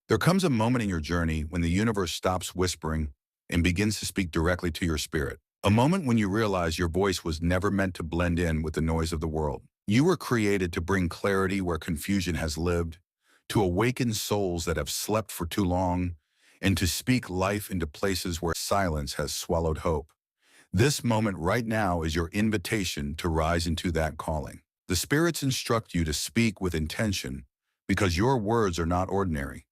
There comes a moment in your journey when the universe stops whispering and begins to speak directly to your spirit. A moment when you realize your voice was never meant to blend in with the noise of the world. You were created to bring clarity where confusion has lived, to awaken souls that have slept for too long, and to speak life into places where silence has swallowed hope. This moment right now is your invitation to rise into that calling. The spirits instruct you to speak with intention because your words are not ordinary.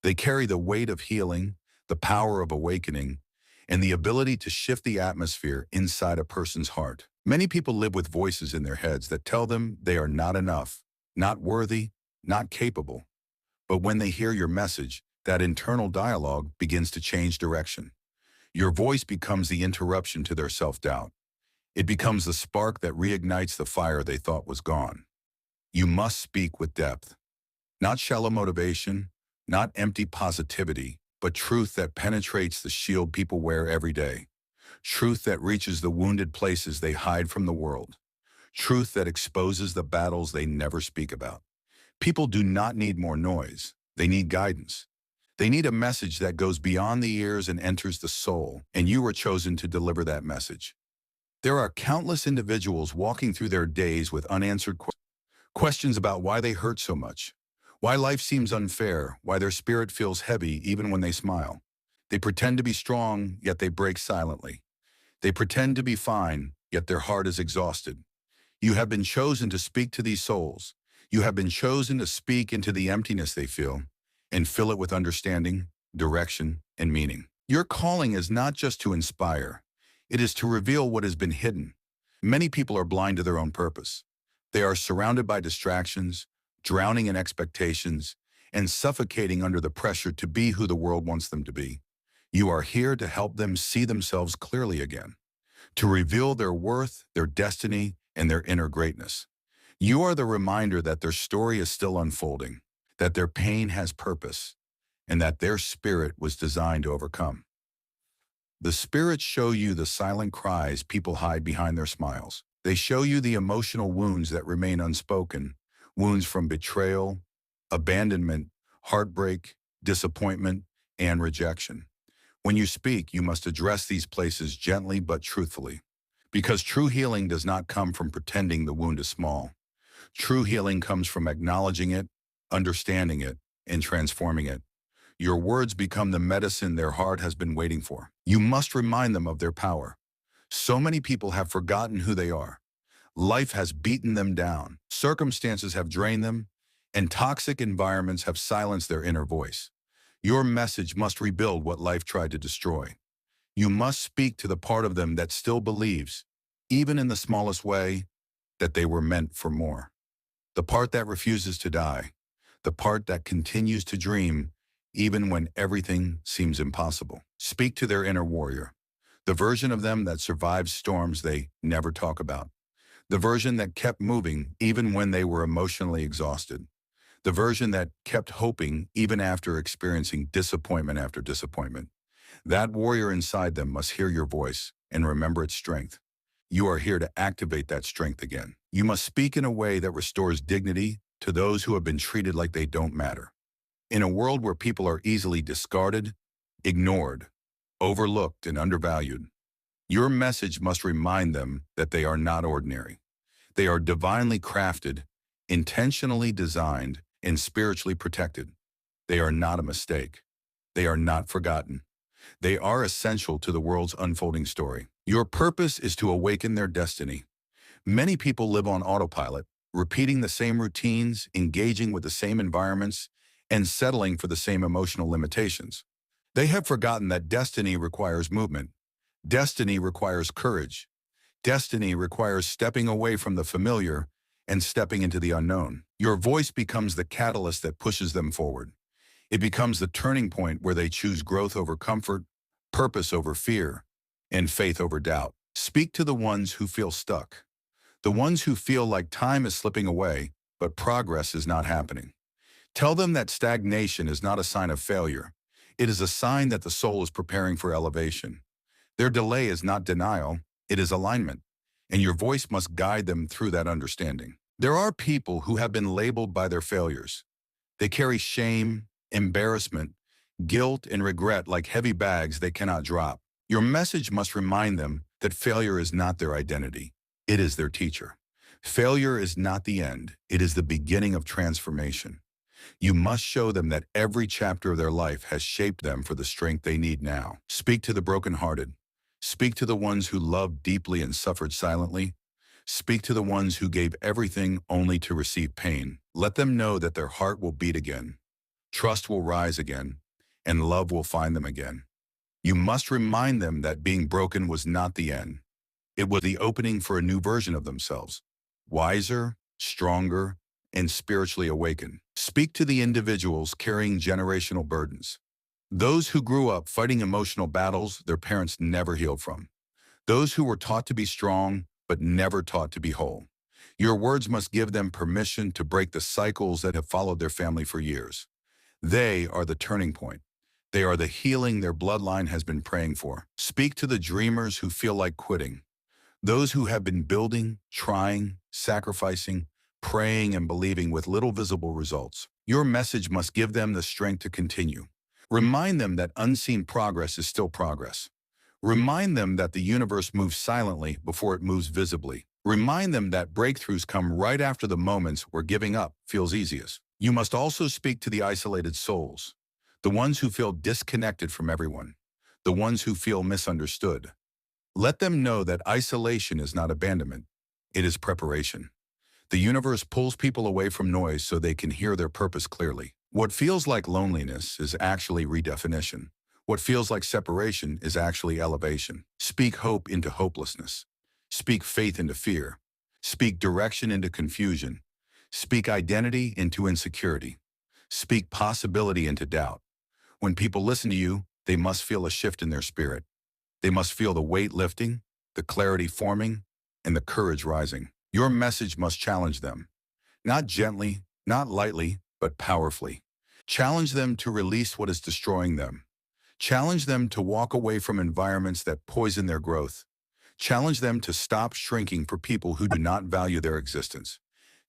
They carry the weight of healing, the power of awakening, and the ability to shift the atmosphere inside a person's heart. Many people live with voices in their heads that tell them they are not enough, not worthy, not capable. But when they hear your message, that internal dialogue begins to change direction. Your voice becomes the interruption to their self-doubt. It becomes the spark that reignites the fire they thought was gone. You must speak with depth, not shallow motivation, not empty positivity, but truth that penetrates the shield people wear every day. Truth that reaches the wounded places they hide from the world. Truth that exposes the battles they never speak about. People do not need more noise. They need guidance. They need a message that goes beyond the ears and enters the soul, and you were chosen to deliver that message. There are countless individuals walking through their days with unanswered questions about why they hurt so much, why life seems unfair, why their spirit feels heavy even when they smile. They pretend to be strong, yet they break silently. They pretend to be fine, yet their heart is exhausted. You have been chosen to speak to these souls. You have been chosen to speak into the emptiness they feel and fill it with understanding, direction, and meaning. Your calling is not just to inspire. It is to reveal what has been hidden. Many people are blind to their own purpose. They are surrounded by distractions, drowning in expectations, and suffocating under the pressure to be who the world wants them to be. You are here to help them see themselves clearly again, to reveal their worth, their destiny, and their inner greatness. You are the reminder that their story is still unfolding, that their pain has purpose, and that their spirit was designed to overcome. The spirits show you the silent cries people hide behind their smiles. They show you the emotional wounds that remain unspoken, wounds from betrayal, abandonment, heartbreak, disappointment, and rejection. When you speak, you must address these places gently but truthfully, because true healing does not come from pretending the wound is small. True healing comes from acknowledging it, understanding it, and transforming it. Your words become the medicine their heart has been waiting for. You must remind them of their power. So many people have forgotten who they are. Life has beaten them down, circumstances have drained them, and toxic environments have silenced their inner voice. Your message must rebuild what life tried to destroy. You must speak to the part of them that still believes, even in the smallest way, that they were meant for more. The part that refuses to die, the part that continues to dream even when everything seems impossible. Speak to their inner warrior, the version of them that survives storms they never talk about, the version that kept moving even when they were emotionally exhausted, the version that kept hoping even after experiencing disappointment after disappointment. That warrior inside them must hear your voice and remember its strength. You are here to activate that strength again. You must speak in a way that restores dignity to those who have been treated like they don't matter. In a world where people are easily discarded, ignored, overlooked, and undervalued, your message must remind them that they are not ordinary. They are divinely crafted, intentionally designed, and spiritually protected. They are not a mistake. They are not forgotten. They are essential to the world's unfolding story. Your purpose is to awaken their destiny. Many people live on autopilot, repeating the same routines, engaging with the same environments, and settling for the same emotional limitations. They have forgotten that destiny requires movement. Destiny requires courage. Destiny requires stepping away from the familiar and stepping into the unknown. Your voice becomes the catalyst that pushes them forward. It becomes the turning point where they choose growth over comfort, purpose over fear, and faith over doubt. Speak to the ones who feel stuck, the ones who feel like time is slipping away, but progress is not happening. Tell them that stagnation is not a sign of failure. It is a sign that the soul is preparing for elevation. Their delay is not denial, it is alignment, and your voice must guide them through that understanding. There are people who have been labeled by their failures. They carry shame, embarrassment, guilt, and regret like heavy bags they cannot drop. Your message must remind them that failure is not their identity. It is their teacher. Failure is not the end. It is the beginning of transformation. You must show them that every chapter of their life has shaped them for the strength they need now. Speak to the brokenhearted. Speak to the ones who loved deeply and suffered silently. Speak to the ones who gave everything only to receive pain. Let them know that their heart will beat again, trust will rise again, and love will find them again. You must remind them that being broken was not the end. It was the opening for a new version of themselves, wiser, stronger, and spiritually awakened. Speak to the individuals carrying generational burdens. Those who grew up fighting emotional battles their parents never healed from. Those who were taught to be strong but never taught to be whole. Your words must give them permission to break the cycles that have followed their family for years. They are the turning point. They are the healing their bloodline has been praying for. Speak to the dreamers who feel like quitting. Those who have been building, trying, sacrificing, praying, and believing with little visible results. Your message must give them the strength to continue. Remind them that unseen progress is still progress. Remind them that the universe moves silently before it moves visibly. Remind them that breakthroughs come right after the moments where giving up feels easiest. You must also speak to the isolated souls, the ones who feel disconnected from everyone, the ones who feel misunderstood. Let them know that isolation is not abandonment, it is preparation. The universe pulls people away from noise so they can hear their purpose clearly. What feels like loneliness is actually redefinition. What feels like separation is actually elevation. Speak hope into hopelessness. Speak faith into fear. Speak direction into confusion. Speak identity into insecurity. Speak possibility into doubt. When people listen to you, they must feel a shift in their spirit. They must feel the weight lifting, the clarity forming, and the courage rising. Your message must challenge them. Not gently, not lightly, but powerfully. Challenge them to release what is destroying them. Challenge them to walk away from environments that poison their growth. Challenge them to stop shrinking for people who do not value their existence.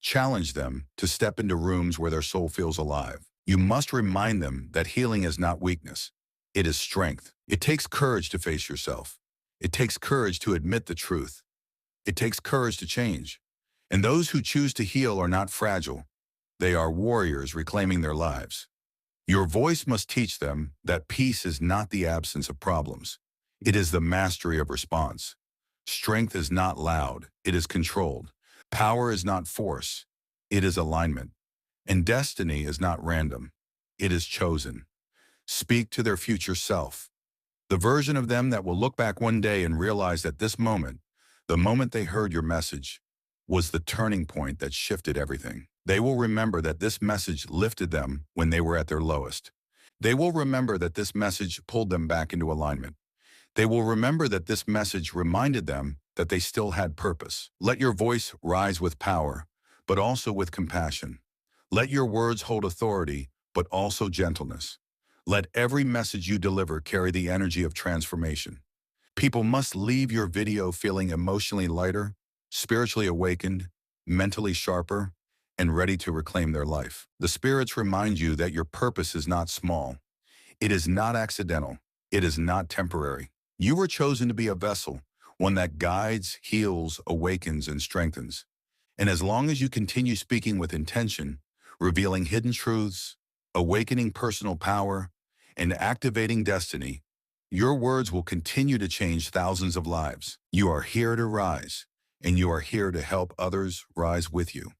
Challenge them to step into rooms where their soul feels alive. You must remind them that healing is not weakness. It is strength. It takes courage to face yourself. It takes courage to admit the truth. It takes courage to change. And those who choose to heal are not fragile. They are warriors reclaiming their lives. Your voice must teach them that peace is not the absence of problems. It is the mastery of response. Strength is not loud. It is controlled. Power is not force. It is alignment. And destiny is not random. It is chosen. Speak to their future self, the version of them that will look back one day and realize that this moment, the moment they heard your message, was the turning point that shifted everything. They will remember that this message lifted them when they were at their lowest. They will remember that this message pulled them back into alignment. They will remember that this message reminded them that they still had purpose. Let your voice rise with power, but also with compassion. Let your words hold authority, but also gentleness. Let every message you deliver carry the energy of transformation. People must leave your video feeling emotionally lighter, spiritually awakened, mentally sharper, and ready to reclaim their life. The spirits remind you that your purpose is not small. It is not accidental. It is not temporary. You were chosen to be a vessel, one that guides, heals, awakens, and strengthens. And as long as you continue speaking with intention, revealing hidden truths, awakening personal power, and activating destiny, your words will continue to change thousands of lives. You are here to rise, and you are here to help others rise with you.